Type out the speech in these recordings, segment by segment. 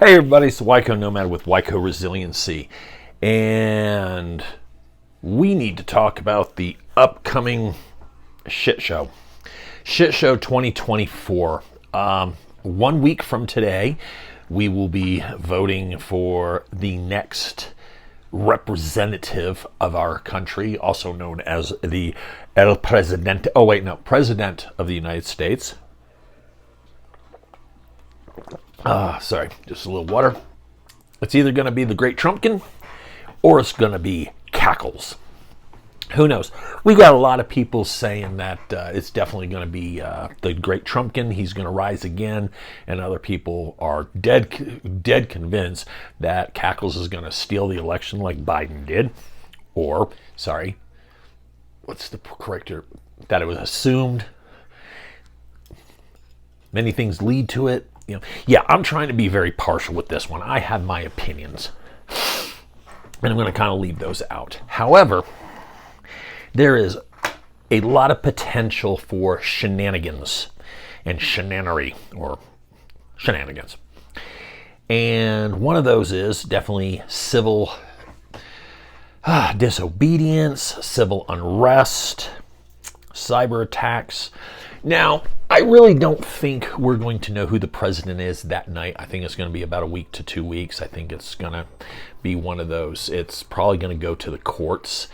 Hey everybody, it's the Wyco Nomad with Wyco Resiliency, and we need to talk about the upcoming shit show. Shit Show 2024. 1 week from today, we will be voting for the next representative of our country, also known as the El Presidente. President of the United States. Sorry, just a little water. It's either going to be the Great Trumpkin or it's going to be Cackles. Who knows? We got a lot of people saying that it's definitely going to be the Great Trumpkin. He's going to rise again, and other people are dead convinced that Cackles is going to steal the election like Biden did. Or, sorry, what's the corrector? That it was assumed. Many things lead to it. Yeah, I'm trying to be very partial with this one. I have my opinions, and I'm going to kind of leave those out. However, there is a lot of potential for shenanigans and shenanery, or shenanigans. And one of those is definitely civil disobedience, civil unrest, cyber attacks. Now, I really don't think we're going to know who the president is that night. I think it's going to be about a week to 2 weeks. I think it's going to be one of those. It's probably going to go to the courts.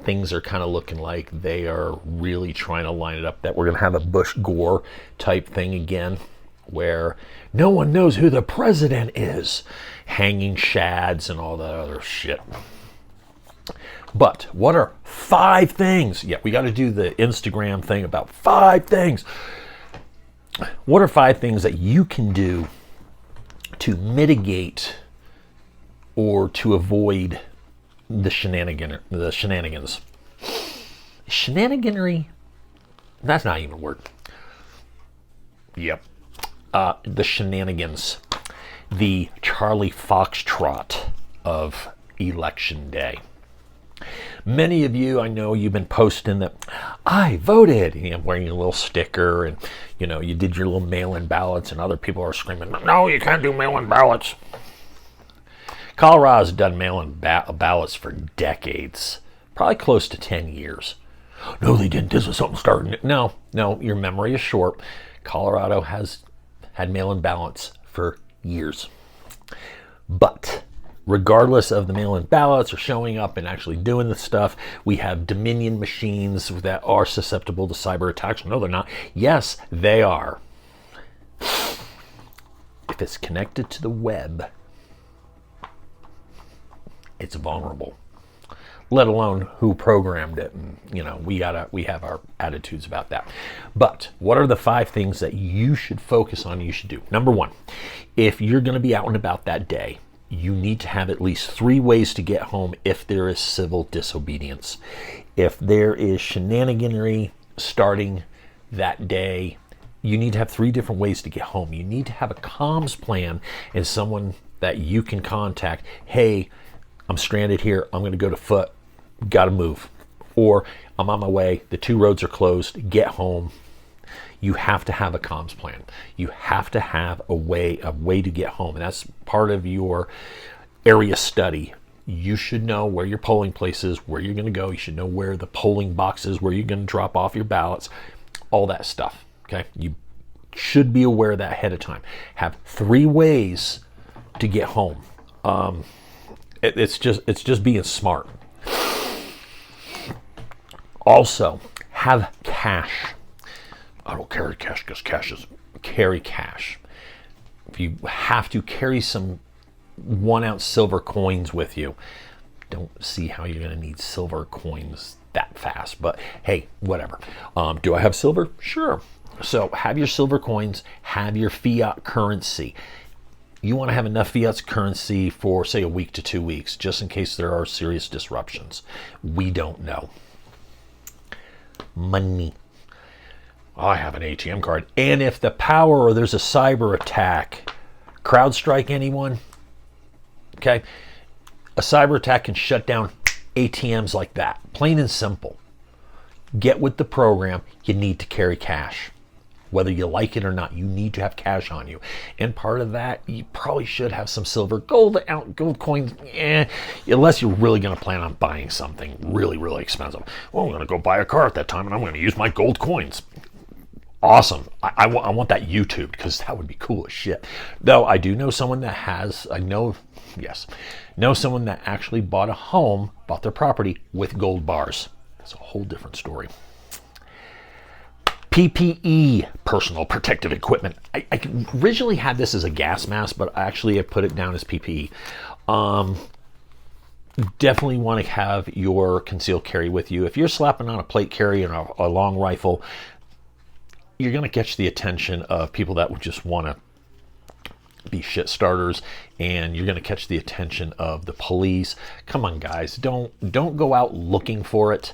Things are kind of looking like they are really trying to line it up that we're going to have a Bush-Gore type thing again, where no one knows who the president is. Hanging shads and all that other shit. But what are 5 things? Yeah, we got to do the Instagram thing about 5 things. What are 5 things that you can do to mitigate or to avoid the shenanigans? Shenaniganery? That's not even a word. Yep. The shenanigans. The Charlie Foxtrot of Election Day. Many of you, I know you've been posting that I voted, wearing your little sticker, and you did your little mail-in ballots, and other people are screaming, no, you can't do mail-in ballots. Colorado's done mail-in ballots for decades, probably close to 10 years. No, they didn't. This was something starting. No, your memory is short. Colorado has had mail-in ballots for years. But regardless of the mail-in ballots or showing up and actually doing the stuff, we have Dominion machines that are susceptible to cyber attacks. No, they're not. Yes, they are. If it's connected to the web, it's vulnerable. Let alone who programmed it. And, we have our attitudes about that. But what are the 5 things that you should focus on, you should do? Number 1, if you're going to be out and about that day, you need to have at least 3 ways to get home if there is civil disobedience. If there is shenaniganery starting that day, you need to have 3 different ways to get home. You need to have a comms plan and someone that you can contact. Hey, I'm stranded here. I'm going to go to foot. Got to move. Or I'm on my way. The 2 roads are closed. Get home. You have to have a comms plan. You have to have a way to get home. And that's part of your area study. You should know where your polling place is, where you're going to go. You should know where the polling box is, where you're going to drop off your ballots, all that stuff. Okay? You should be aware of that ahead of time. Have 3 ways to get home. It's just being smart. Also, have cash. I don't carry cash because carry cash. If you have to carry some 1-ounce silver coins with you, don't see how you're going to need silver coins that fast. But hey, whatever. Do I have silver? Sure. So have your silver coins, have your fiat currency. You want to have enough fiat currency for, say, a week to 2 weeks, just in case there are serious disruptions. We don't know. Money. I have an ATM card. And if the power or there's a cyber attack, CrowdStrike anyone? Okay. A cyber attack can shut down ATMs like that. Plain and simple. Get with the program. You need to carry cash. Whether you like it or not, you need to have cash on you. And part of that, you probably should have some silver. Gold coins, unless you're really going to plan on buying something really, really expensive. Well, I'm going to go buy a car at that time and I'm going to use my gold coins. Awesome. I want that YouTube, because that would be cool as shit. Though I do know someone that know someone that actually bought their property with gold bars. That's a whole different story. PPE, personal protective equipment. I originally had this as a gas mask, but actually I put it down as PPE. Definitely want to have your concealed carry with you. If you're slapping on a plate carry and a long rifle, you're going to catch the attention of people that would just want to be shit starters, and you're going to catch the attention of the police. Come on, guys, don't go out looking for it.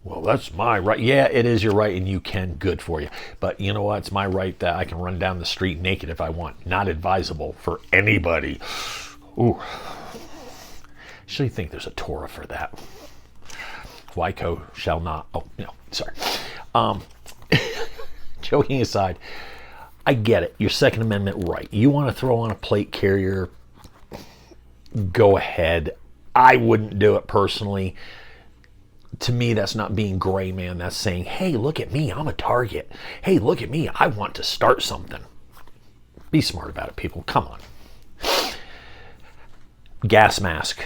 Well, that's my right. Yeah, it is your right, and you can. Good for you. But you know what? It's my right that I can run down the street naked if I want. Not advisable for anybody. Ooh. Actually think there's a Torah for that. Wyco shall not. Oh, no, sorry. Joking aside, I get it. Your Second Amendment right. You want to throw on a plate carrier, go ahead. I wouldn't do it personally. To me, that's not being gray, man. That's saying, hey, look at me. I'm a target. Hey, look at me. I want to start something. Be smart about it, people. Come on. Gas mask.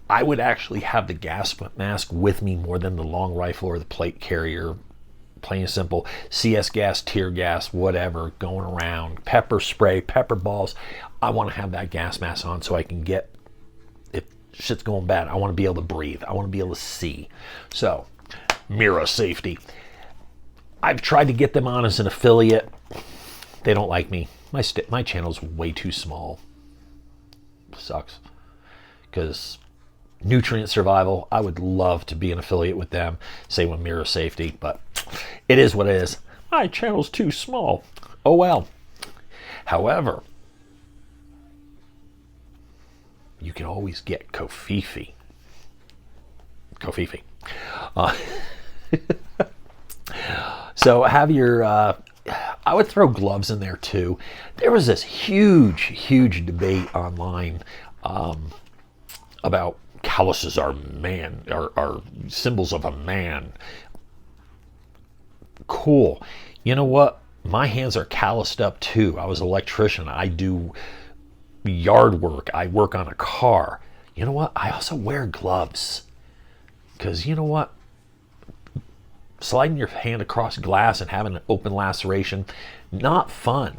I would actually have the gas mask with me more than the long rifle or the plate carrier. Plain and simple. CS gas, tear gas, whatever, going around. Pepper spray, pepper balls. I want to have that gas mask on so I can get, if shit's going bad, I want to be able to breathe. I want to be able to see. So, Mira Safety. I've tried to get them on as an affiliate. They don't like me. My channel's way too small. Sucks. Because Nutrient Survival, I would love to be an affiliate with them. Same with Mira Safety, but it is what it is. My channel's too small. Oh well. However, you can always get Kofifi. So have your, I would throw gloves in there too. There was this huge debate online about calluses are symbols of a man. Cool. You know what? My hands are calloused up too. I was an electrician. I do yard work. I work on a car. You know what? I also wear gloves. Because you know what? Sliding your hand across glass and having an open laceration, not fun.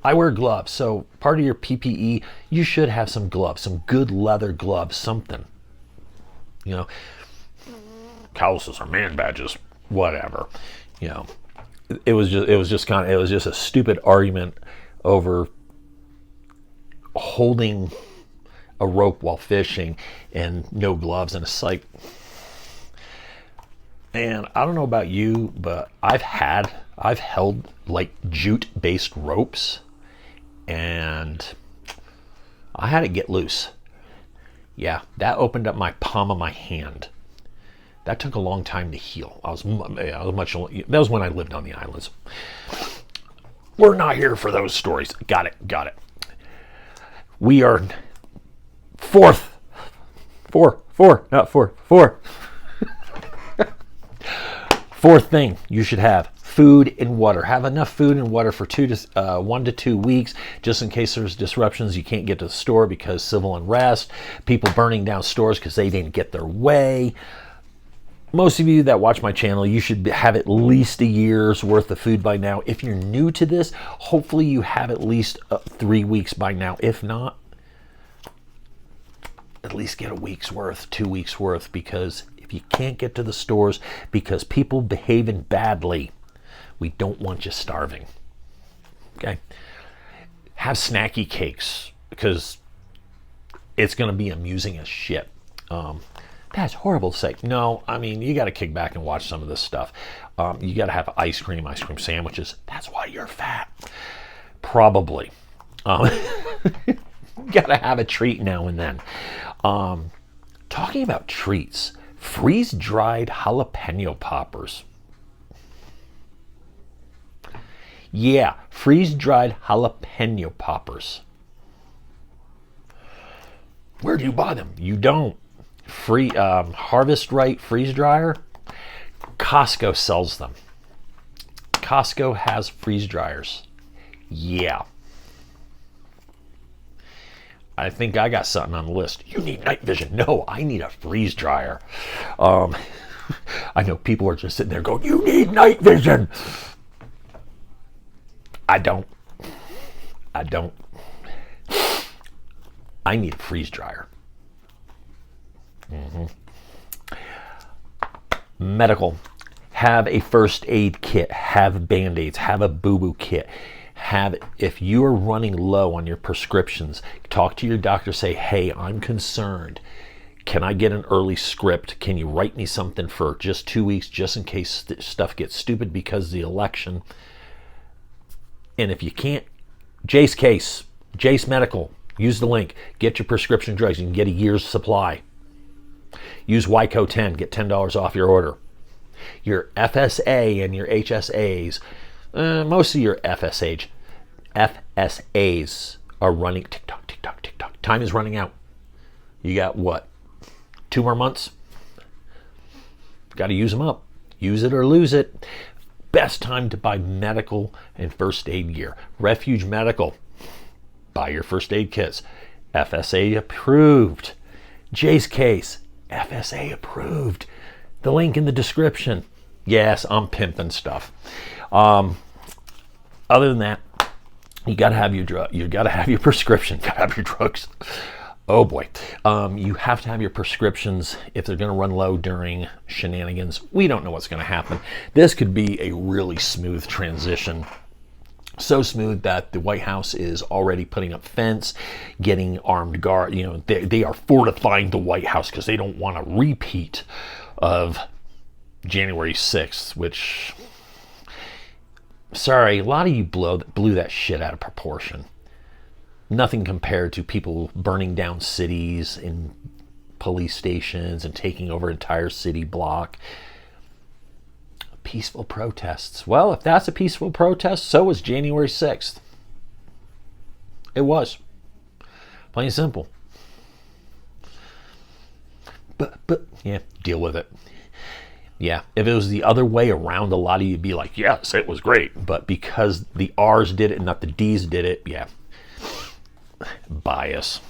I wear gloves, so part of your PPE, you should have some gloves, some good leather gloves, something. You know, calluses are man badges, whatever. You know, it was just a stupid argument over holding a rope while fishing and no gloves, and it's like, man, I don't know about you, but I've held like jute-based ropes, and I had it get loose. Yeah, that opened up my palm of my hand. That took a long time to heal. That was when I lived on the islands. We're not here for those stories. Got it. We are fourth. Fourth thing you should have: food and water. Have enough food and water for 1 to 2 weeks, just in case there's disruptions. You can't get to the store because civil unrest, people burning down stores because they didn't get their way. Most of you that watch my channel, you should have at least a year's worth of food by now. If you're new to this, hopefully you have at least 3 weeks by now. If not, at least get a week's worth, 2 weeks worth, because if you can't get to the stores because people behaving badly, we don't want you starving. Okay? Have snacky cakes, because it's going to be amusing as shit. That's horrible to say. No, I mean, you got to kick back and watch some of this stuff. You got to have ice cream sandwiches. That's why you're fat. Probably. Got to have a treat now and then. Talking about treats, freeze-dried jalapeno poppers. Yeah, freeze-dried jalapeno poppers. Where do you buy them? You don't. Harvest Right freeze dryer. Costco sells them. Costco has freeze dryers. Yeah. I think I got something on the list. You need night vision. No, I need a freeze dryer. I know people are just sitting there going, you need night vision. I don't. I need a freeze dryer. Medical. Have a first aid kit. Have Band-Aids. Have a boo-boo kit. If you are running low on your prescriptions, talk to your doctor. Say, hey, I'm concerned. Can I get an early script? Can you write me something for just 2 weeks, just in case stuff gets stupid because of the election? And if you can't, Jace Medical, use the link. Get your prescription drugs. You can get a year's supply. Use YCO 10. Get $10 off your order. Your FSA and your HSAs, most of your FSAs are running. Tick tock, tick tock, tick tock. Time is running out. You got what? 2 more months? Got to use them up. Use it or lose it. Best time to buy medical and first aid gear. Refuge Medical. Buy your first aid kits. FSA approved. Jay's Case. FSA approved. The link in the description. Yes, I'm pimping stuff. Other than that, you got to have your drug. You got to have your prescription. Got to have your drugs. Oh boy. You have to have your prescriptions if they're going to run low during shenanigans. We don't know what's going to happen. This could be a really smooth transition. So smooth that the White House is already putting up fence, getting armed guard. You know, they are fortifying the White House because they don't want a repeat of January 6th, which, sorry, a lot of you blew that shit out of proportion. Nothing compared to people burning down cities and police stations and taking over entire city block. Peaceful protests. Well, if that's a peaceful protest, so was January 6th. It was. Plain and simple. But yeah, deal with it. Yeah, if it was the other way around, a lot of you'd be like, yes, it was great. But because the R's did it and not the D's did it, yeah. Bias.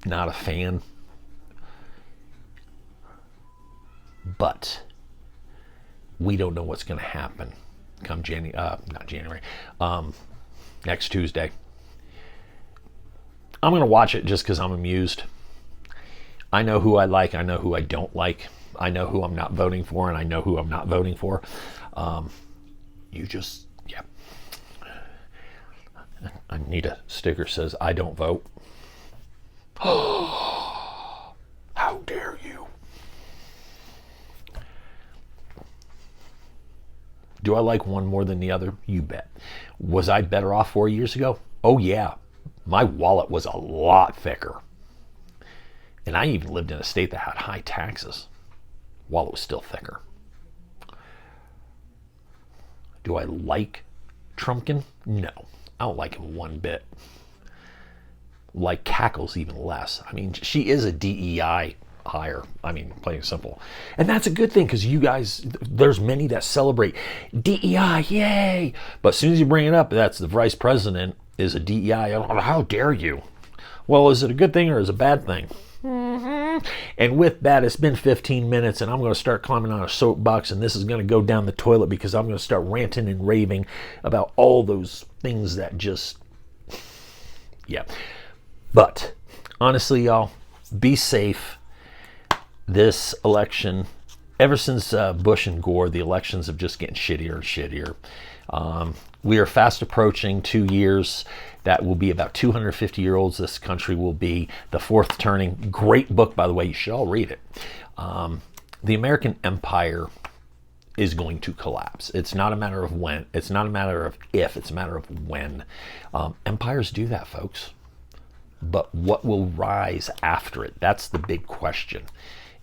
Not a fan. But we don't know what's going to happen come next Tuesday. I'm going to watch it just because I'm amused. I know who I like. I know who I don't like. I know who I'm not voting for, and I know who I'm not voting for. Yeah. I need a sticker that says, I don't vote. How dare you? Do I like one more than the other? You bet. Was I better off 4 years ago? Oh, yeah. My wallet was a lot thicker. And I even lived in a state that had high taxes. Wallet was still thicker. Do I like Trumpkin? No. I don't like him one bit. Like Cackles even less. I mean, she is a DEI hire. I mean, plain and simple. And that's a good thing because you guys, there's many that celebrate DEI, yay! But as soon as you bring it up, that's the vice president is a DEI. How dare you? Well, is it a good thing or is it a bad thing? Mm-hmm. And with that, it's been 15 minutes and I'm going to start climbing on a soapbox and this is going to go down the toilet because I'm going to start ranting and raving about all those things that just, yeah. But honestly, y'all, be safe. This election, ever since Bush and Gore, the elections have just getting shittier and shittier. We are fast approaching 2 years. That will be about 250-year-olds this country will be. The Fourth Turning. Great book, by the way. You should all read it. The American Empire is going to collapse. It's not a matter of when. It's not a matter of if. It's a matter of when. Empires do that, folks. But what will rise after it? That's the big question.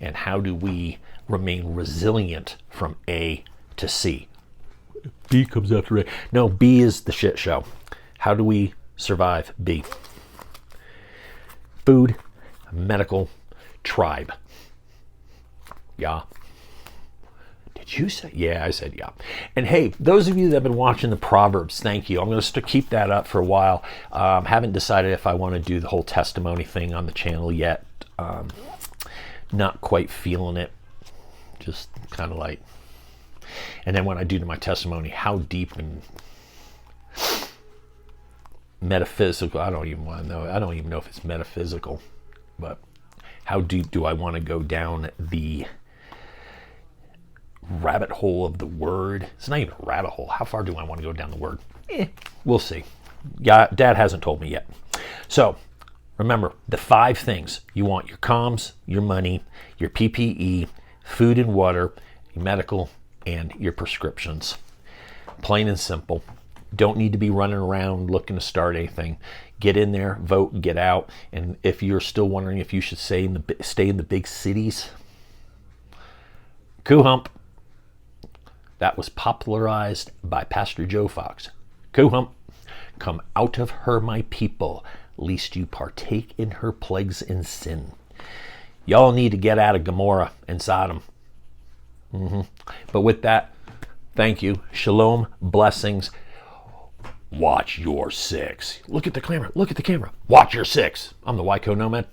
And how do we remain resilient from A to C? B comes after A. No, B is the shit show. How do we survive B? Food, medical, tribe. Yeah. Did you say? Yeah, I said yeah. And hey, those of you that have been watching the Proverbs, thank you. I'm going to keep that up for a while. Haven't decided if I want to do the whole testimony thing on the channel yet. Not quite feeling it. Just kind of like. And then when I do to my testimony, how deep and metaphysical, I don't even want to know. I don't even know if it's metaphysical, but how deep do I want to go down the rabbit hole of the word? It's not even a rabbit hole. How far do I want to go down the word? We'll see. Yeah, Dad hasn't told me yet. So remember the 5 things you want: your comms, your money, your PPE, food and water, your medical, and your prescriptions. Plain and simple. Don't need to be running around looking to start anything. Get in there, vote, get out. And if you're still wondering if you should stay in the big cities, Coo hump. That was popularized by Pastor Joe Fox. Coo hump. Come out of her, my people, lest you partake in her plagues and sin. Y'all need to get out of Gomorrah and Sodom. But with that, thank you. Shalom, blessings. Watch your 6. Look at the camera. Look at the camera. Watch your 6. I'm the Wyco Nomad.